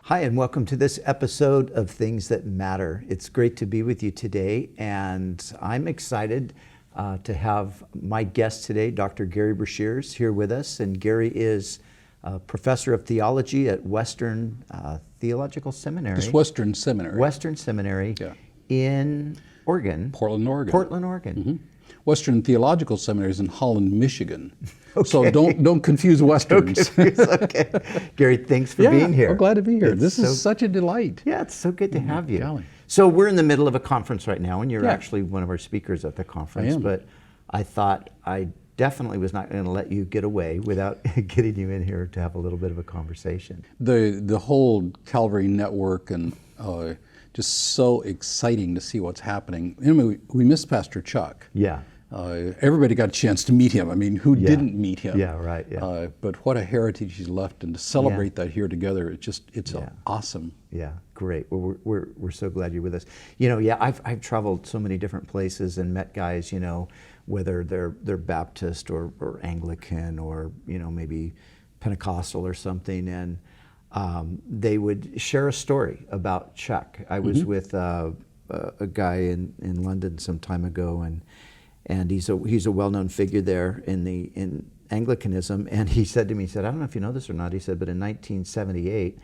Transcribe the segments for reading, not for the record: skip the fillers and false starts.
Hi, and welcome to this episode of Things That Matter. It's great to be with you today, and I'm excited to have my guest today, Dr. Gerry Breshears, here with us. And Gerry is a professor of theology at Western Theological Seminary. It's Western Seminary. Western Seminary in Oregon. Portland, Oregon. Portland, Oregon. Mm-hmm. Western Theological Seminary is in Holland, Michigan. Okay. So don't confuse Westerns. Okay. Gerry, thanks for being here. I'm glad to be here. It's this is such a delight. Yeah, it's so good to have you. Golly. So we're in the middle of a conference right now, and you're actually one of our speakers at the conference. I am. But I thought I definitely was not going to let you get away without getting you in here to have a little bit of a conversation. The whole Calvary network and just so exciting to see what's happening. Anyway, we missed Pastor Chuck. Yeah. Everybody got a chance to meet him. I mean, who didn't meet him? Yeah, right. Yeah. But what a heritage he's left, and to celebrate that here together, it's awesome. Yeah, great. Well, we're so glad you're with us. You know, I've traveled so many different places and met guys, you know, whether they're Baptist or Anglican or, you know, maybe Pentecostal or something, and they would share a story about Chuck. I was with a guy in London some time ago, and he's a well-known figure there in Anglicanism. And he said to me, he said, I don't know if you know this or not, he said, but in 1978,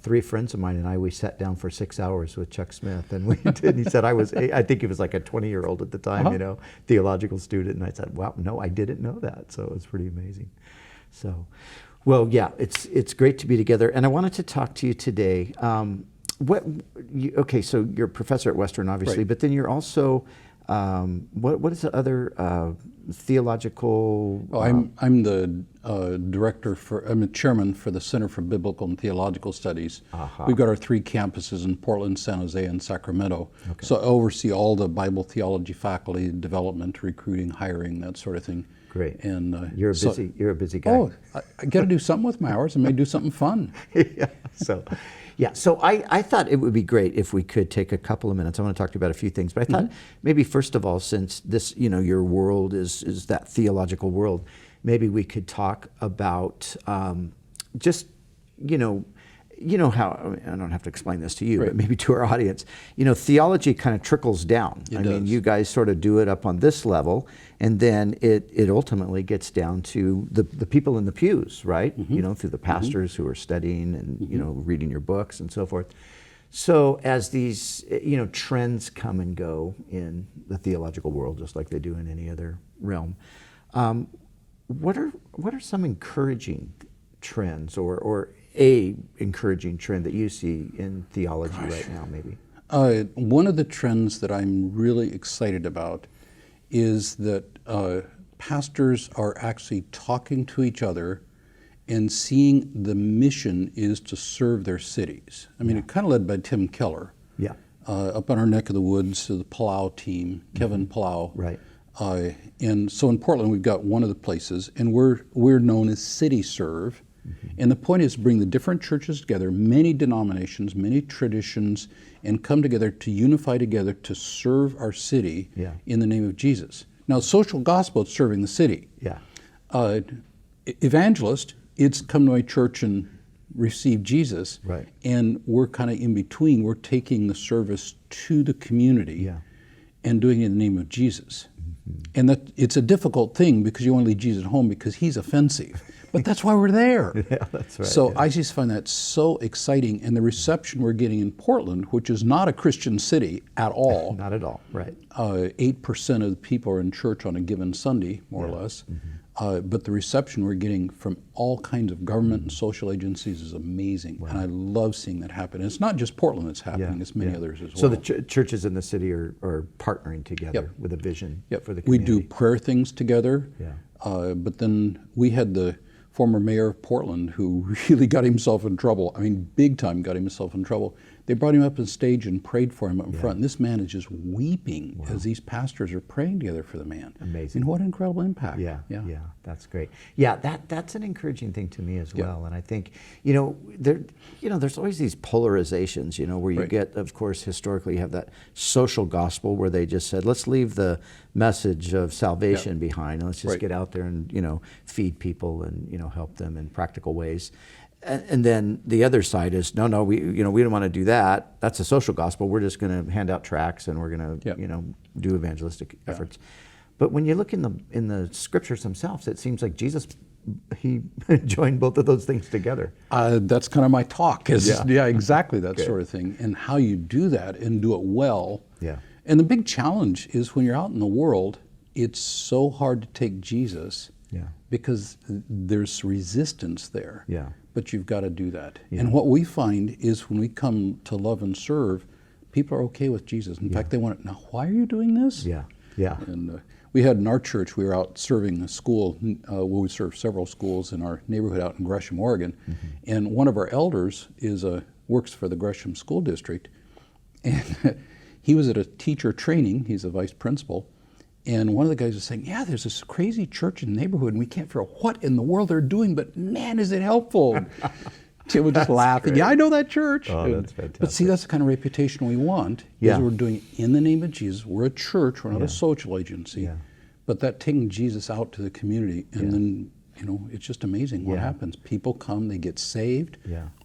three friends of mine and we sat down for 6 hours with Chuck Smith, and we did. He said, I think he was like a 20-year-old at the time, you know, theological student. And I said, wow, no, I didn't know that. So it was pretty amazing. So, well, yeah, it's great to be together. And I wanted to talk to you today. So you're a professor at Western, obviously, right. But then you're also, what is the other theological? I'm the director I'm a chairman for the Center for Biblical and Theological Studies. We've got our three campuses in Portland, San Jose, and Sacramento. Okay. So I oversee all the Bible theology faculty development, recruiting, hiring, that sort of thing. Great. And you're a busy guy. Oh, I got to do something with my hours. I may do something fun. So I thought it would be great if we could take a couple of minutes. I want to talk to you about a few things, but I thought maybe first of all, since this, you know, your world is that theological world, maybe we could talk about just, you know how, I don't have to explain this to you, but maybe to our audience, you know, theology kind of trickles down. I mean, you guys sort of do it up on this level, and then it ultimately gets down to the people in the pews, right? You know, through the pastors who are studying and, you know, reading your books and so forth. So as these, you know, trends come and go in the theological world, just like they do in any other realm, what are some encouraging trends or a encouraging trend that you see in theology right now, maybe? One of the trends that I'm really excited about is that pastors are actually talking to each other and seeing the mission is to serve their cities. I mean, it kind of led by Tim Keller. Yeah. Up on our neck of the woods, the Palau team, Kevin Palau. Right. And so in Portland, we've got one of the places, and we're known as City Serve. And the point is to bring the different churches together, many denominations, many traditions, and come together to unify together to serve our city in the name of Jesus. Now, social gospel is serving the city. Yeah. Evangelist, it's come to my church and receive Jesus. Right. And we're kind of in between. We're taking the service to the community and doing it in the name of Jesus. And that it's a difficult thing because you want to leave Jesus at home because he's offensive. But that's why we're there. Yeah, that's right. So I just find that so exciting, and the reception we're getting in Portland, which is not a Christian city at all. Not at all, right. 8% of the people are in church on a given Sunday, more or less. But the reception we're getting from all kinds of government and social agencies is amazing. Wow. And I love seeing that happen. And it's not just Portland that's happening, it's many others as well. So the churches in the city are partnering together with a vision for the community. We do prayer things together, but then we had the former mayor of Portland who really got himself in trouble. I mean, big time got himself in trouble. They brought him up on stage and prayed for him up in front. And this man is just weeping as these pastors are praying together for the man. Amazing. And what an incredible impact. Yeah, that's great. Yeah, that's an encouraging thing to me as well. And I think, there's always these polarizations, where you get, of course, historically you have that social gospel where they just said, let's leave the message of salvation behind and let's just get out there and, feed people and, help them in practical ways. And then the other side is, no, we don't want to do that. That's a social gospel. We're just going to hand out tracts and we're going to, do evangelistic efforts. But when you look in the scriptures themselves, it seems like Jesus, he joined both of those things together. That's kind of my talk. Exactly that sort of thing. And how you do that and do it well. Yeah. And the big challenge is when you're out in the world, it's so hard to take Jesus because there's resistance there. Yeah. But you've got to do that. Yeah. And what we find is when we come to love and serve, people are okay with Jesus. In fact, they want to, now, why are you doing this? Yeah, yeah. And we had in our church, we were out serving a school, we served several schools in our neighborhood out in Gresham, Oregon. And one of our elders works for the Gresham School District. And he was at a teacher training, he's a vice principal. And one of the guys was saying, there's this crazy church in the neighborhood and we can't figure out what in the world they're doing, but man, is it helpful. Tim was just laughing. Great. Yeah, I know that church. Oh, that's fantastic. But see, that's the kind of reputation we want. Is we're doing it in the name of Jesus. We're a church. We're not a social agency. Yeah. But that taking Jesus out to the community, and then it's just amazing what happens. People come, they get saved,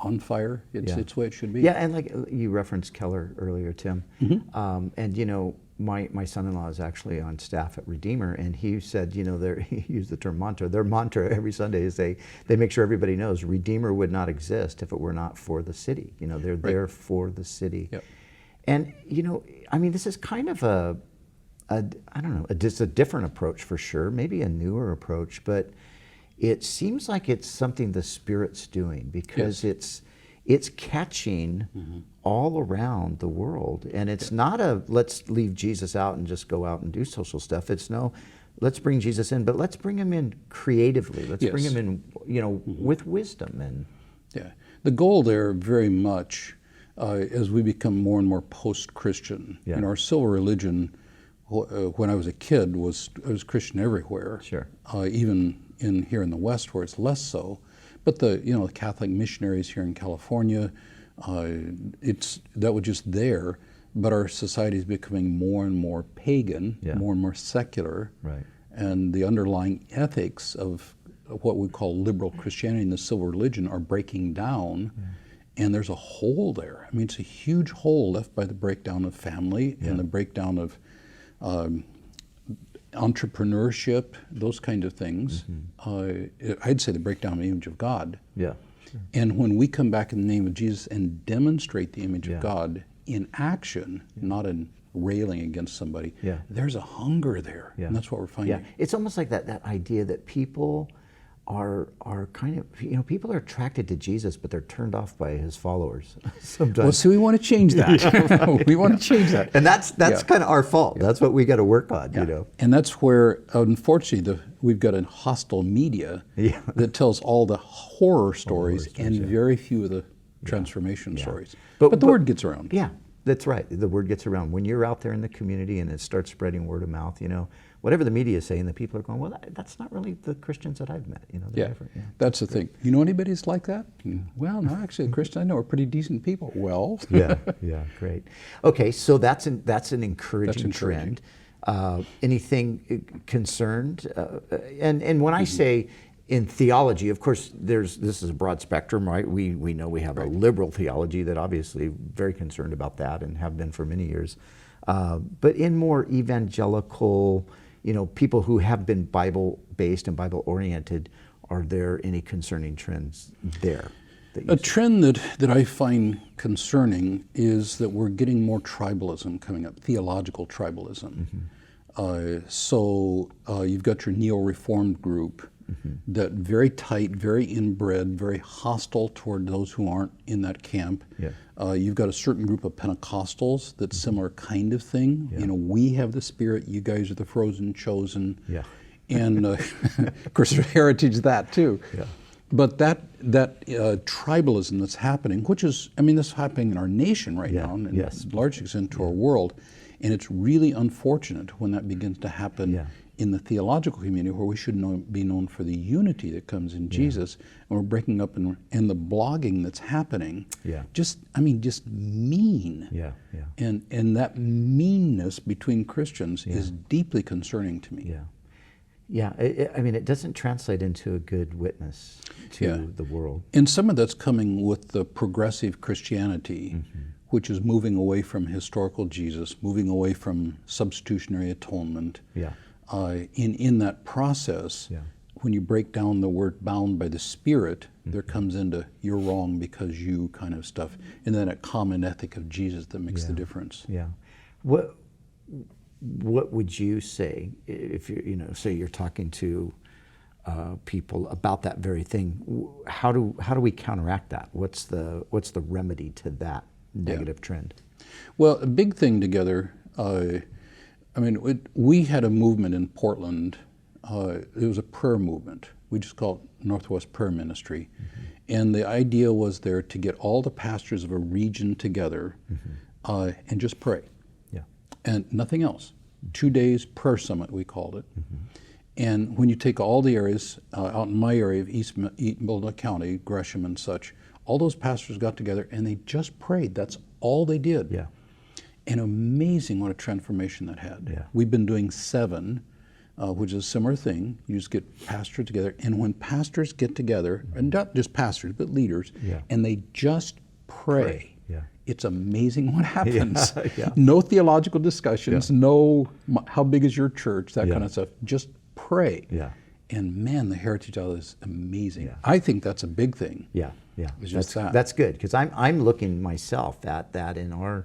on fire. It's the way it should be. Yeah, and like you referenced Keller earlier, Tim, and my son-in-law is actually on staff at Redeemer, and he said, he used the term mantra. Their mantra every Sunday is they make sure everybody knows Redeemer would not exist if it were not for the city. They're there for the city. Yep. And, this is kind of just a different approach for sure, maybe a newer approach, but it seems like it's something the Spirit's doing because it's catching all around the world. And it's not let's leave Jesus out and just go out and do social stuff. It's let's bring Jesus in, but let's bring him in creatively. Let's bring him in, with wisdom. And the goal there very much, as we become more and more post-Christian, our civil religion, when I was a kid, I was Christian everywhere. Sure. Even here in the West where it's less so. But the Catholic missionaries here in California, that was just there. But our society is becoming more and more pagan, more and more secular, and the underlying ethics of what we call liberal Christianity and the civil religion are breaking down. And there's a hole there. I mean, it's a huge hole left by the breakdown of family and the breakdown of entrepreneurship, those kind of things. I'd say the breakdown of the image of God. Yeah. Sure. And when we come back in the name of Jesus and demonstrate the image of God in action, not in railing against somebody, there's a hunger there. And that's what we're finding. Yeah. It's almost like that idea that people are kind of, people are attracted to Jesus, but they're turned off by his followers sometimes. Well, so we want to change that. We want to change that. And that's kind of our fault. That's what we got to work on, And that's where, unfortunately, we've got a hostile media that tells all the horror stories and very few of the transformation stories. But the word gets around. Yeah, that's right. The word gets around. When you're out there in the community and it starts spreading word of mouth, whatever the media is saying, the people are going, well, that's not really the Christians that I've met. They're different. Yeah, that's the thing. You know anybody that's like that? Well, no, actually, the Christians I know are pretty decent people. Well, yeah, great. Okay, so that's an encouraging trend. Anything concerned? And when I say in theology, of course, this is a broad spectrum, right? We know we have a liberal theology that obviously very concerned about that and have been for many years. But in more evangelical, people who have been Bible-based and Bible-oriented, are there any concerning trends there? A trend that I find concerning is that we're getting more tribalism coming up, theological tribalism. So you've got your neo-reformed group that very tight, very inbred, very hostile toward those who aren't in that camp. You've got a certain group of Pentecostals that's similar kind of thing. We have the Spirit, you guys are the frozen chosen. And of course there's heritage that too. But that tribalism that's happening, which is, this is happening in our nation right now, and to a large extent to our world, and it's really unfortunate when that begins to happen in the theological community, where we should be known for the unity that comes in Jesus, and we're breaking up, and the blogging that's happening, just mean. And that meanness between Christians is deeply concerning to me. Yeah, I mean, it doesn't translate into a good witness to the world. And some of that's coming with the progressive Christianity, which is moving away from historical Jesus, moving away from substitutionary atonement. Yeah. In that process, when you break down the word bound by the Spirit, there comes into you're wrong because you kind of stuff, and then a common ethic of Jesus that makes the difference. Yeah. What would you say if say you're talking to people about that very thing? How do we counteract that? What's the remedy to that negative trend? Well, a big thing together. We had a movement in Portland. It was a prayer movement. We just called it Northwest Prayer Ministry, and the idea was there to get all the pastors of a region together and just pray. And nothing else. 2 days prayer summit, we called it. And when you take all the areas, out in my area of East Milton County, Gresham and such, all those pastors got together and they just prayed. That's all they did. Yeah. And amazing what a transformation that had. Yeah. We've been doing 7, which is a similar thing. You just get pastors together. And when pastors get together, and not just pastors, but leaders, and they just pray. It's amazing what happens. No theological discussions, no how big is your church, that kind of stuff. Just pray. And man, the heritage of it is amazing. I think that's a big thing. It's just that's good, because I'm looking myself at that in our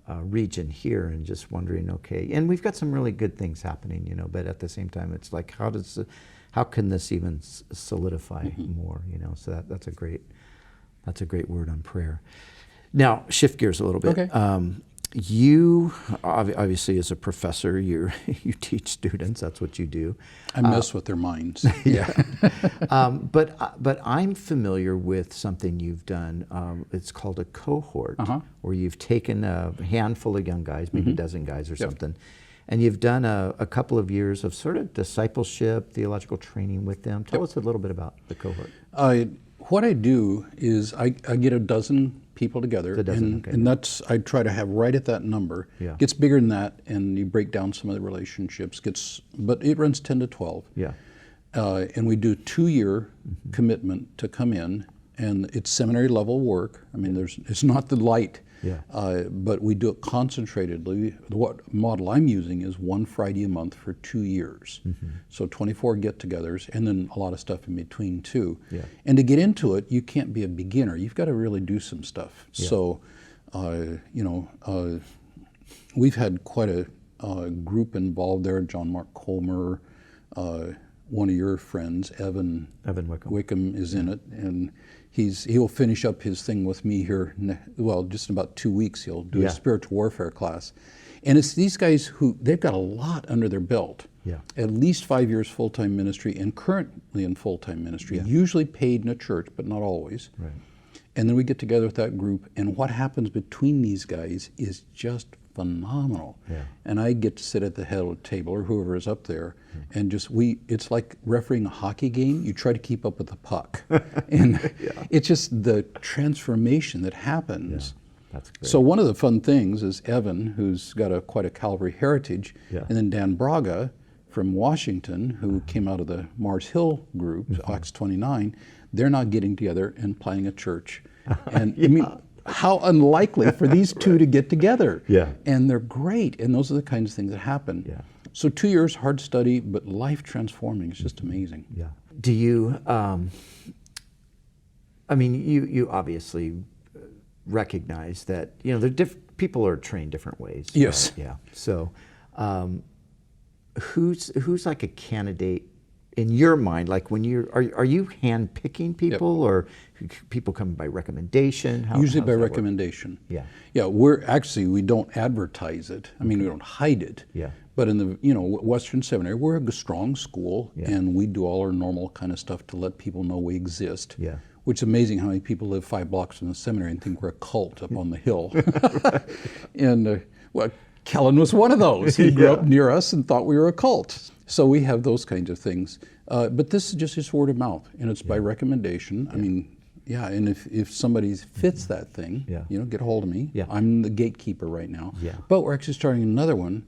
region here and just wondering, okay, and we've got some really good things happening, but at the same time, it's like, how can this even solidify more, So that's a great word on prayer. Now, shift gears a little bit. Okay. You, obviously, as a professor, you teach students. That's what you do. I mess with their minds. But I'm familiar with something you've done. It's called a cohort, where you've taken a handful of young guys, maybe a dozen guys or something, and you've done a couple of years of sort of discipleship, theological training with them. Tell us a little bit about the cohort. What I do is I get a dozen people together, and that's I try to have right at that number. Gets bigger than that, and you break down some of the relationships. But it runs 10 to 12. And we do a 2-year commitment to come in, and it's seminary level work. I mean, it's not the light. But we do it concentratedly. What model I'm using is 1 Friday a month for 2 years. So 24 get-togethers, and then a lot of stuff in between too. And to get into it, you can't be a beginner. You've got to really do some stuff. So, we've had quite a group involved there. John Mark Colmer, one of your friends, Evan Wickham is in it, and he'll finish up his thing with me here. Just in about 2 weeks, he'll do a spiritual warfare class, and it's these guys who they've got a lot under their belt. At least 5 years full-time ministry, and currently in full-time ministry. Usually paid in a church, but not always. And then we get together with that group, and what happens between these guys is just phenomenal. And I get to sit at the head of the table, or whoever is up there, and it's like refereeing a hockey game. You try to keep up with the puck. And it's just the transformation that happens. That's great. So one of the fun things is Evan, who's got quite a Calvary heritage, and then Dan Braga from Washington, who came out of the Mars Hill group, Acts 29, they're now getting together and planning a church. And I mean, how unlikely for these two to get together. And they're great, and those are the kinds of things that happen. So 2 years, hard study, but life transforming. It's just amazing. Do you, you obviously recognize that, people are trained different ways. Yes. Right? So who's like a candidate in your mind, like when are you hand-picking people, or people come by recommendation? Usually by recommendation. We don't advertise it. I mean, we don't hide it. But in the Western Seminary, we're a strong school, and we do all our normal kind of stuff to let people know we exist. Which is amazing how many people live 5 blocks from the seminary and think we're a cult up on the hill. And Kellen was one of those. He grew up near us and thought we were a cult. So we have those kinds of things. But this is just word of mouth, and it's by recommendation. I mean, and if somebody fits that thing, get a hold of me. I'm the gatekeeper right now. But we're actually starting another one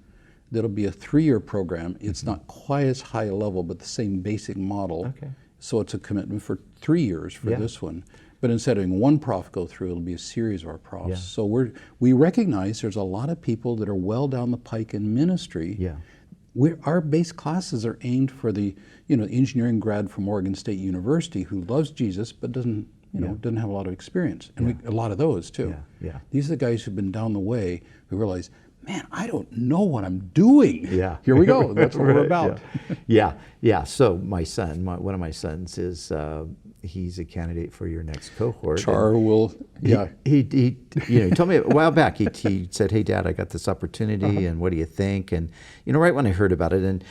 that'll be a 3-year program. It's not quite as high a level, but the same basic model. Okay. So it's a commitment for 3 years for this one. But instead of having one prof go through, it'll be a series of our profs. Yeah. So we recognize there's a lot of people that are well down the pike in ministry. Yeah. Our base classes are aimed for the engineering grad from Oregon State University who loves Jesus but doesn't have a lot of experience, and a lot of those too. Yeah. Yeah. These are the guys who've been down the way who realize, man, I don't know what I'm doing. Yeah. Here we go. That's what we're about. Yeah. So my son, one of my sons is, he's a candidate for your next cohort. Char will, He told me a while back, he said, hey, Dad, I got this opportunity, and what do you think? And, right when I heard about it, and,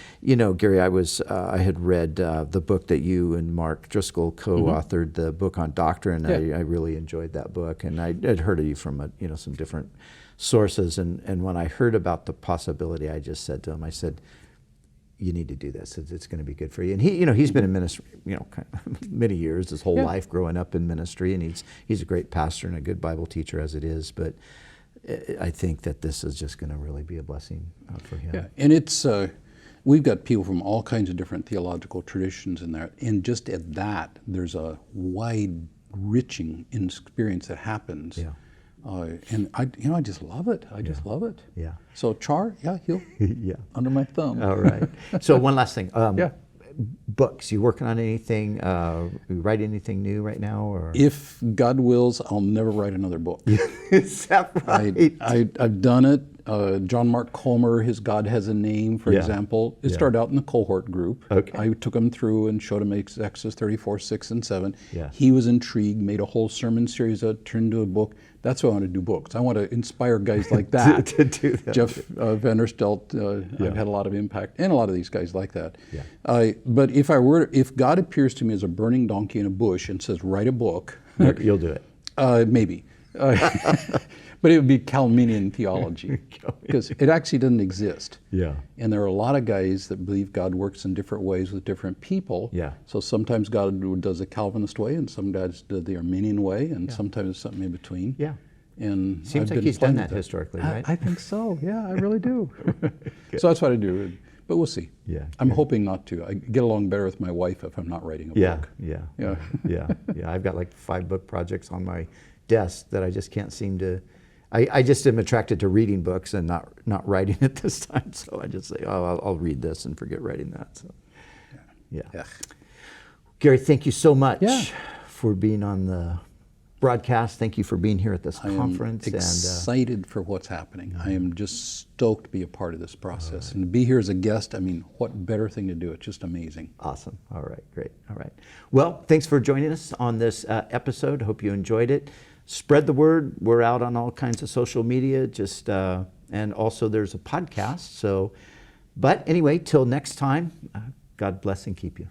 Gerry, I had read the book that you and Mark Driscoll co-authored, the book on doctrine. I really enjoyed that book, and I had heard of you from, some different sources. And when I heard about the possibility, I just said to him, I said, you need to do this. It's going to be good for you. And he's been in ministry, many years, his whole life growing up in ministry, and he's a great pastor and a good Bible teacher as it is. But I think that this is just going to really be a blessing for him. Yeah, and it's we've got people from all kinds of different theological traditions in there, and just at that, there's a wide-reaching experience that happens. Yeah. And I just love it. I just love it. Yeah. So Char, he'll under my thumb. All right. So one last thing. Books. You working on anything? You write anything new right now? Or if God wills, I'll never write another book. Is that right? I've done it. John Mark Comer, his God Has a Name, for example, it started out in the Cohort group. Okay. I took him through and showed him Exodus 34, 6, and 7. Yeah. He was intrigued, made a whole sermon series that turned into a book. That's why I want to do books. I want to inspire guys like that. to do that. Jeff Van der Stelt, I've had a lot of impact, and a lot of these guys like that. Yeah. But if God appears to me as a burning donkey in a bush and says, write a book. You'll do it. Maybe. But it would be Calminian theology, because it actually doesn't exist. Yeah. And there are a lot of guys that believe God works in different ways with different people. Yeah. So sometimes God does the Calvinist way, and some guys do the Arminian way, and sometimes it's something in between. Yeah. And seems like he's done that historically, right? I think so. Yeah, I really do. So that's what I do. But we'll see. Yeah. I'm hoping not to. I get along better with my wife if I'm not writing a book. Yeah. I've got like 5 book projects on my desk that I just can't seem to. I just am attracted to reading books and not writing at this time. So I just say, I'll read this and forget writing that. So, yeah. Gerry, thank you so much for being on the broadcast. Thank you for being here at this conference. I am excited for what's happening. I am just stoked to be a part of this process. And to be here as a guest, what better thing to do? It's just amazing. Awesome. All right, great. All right. Well, thanks for joining us on this episode. Hope you enjoyed it. Spread the word. We're out on all kinds of social media. And also there's a podcast. But anyway, till next time, God bless and keep you.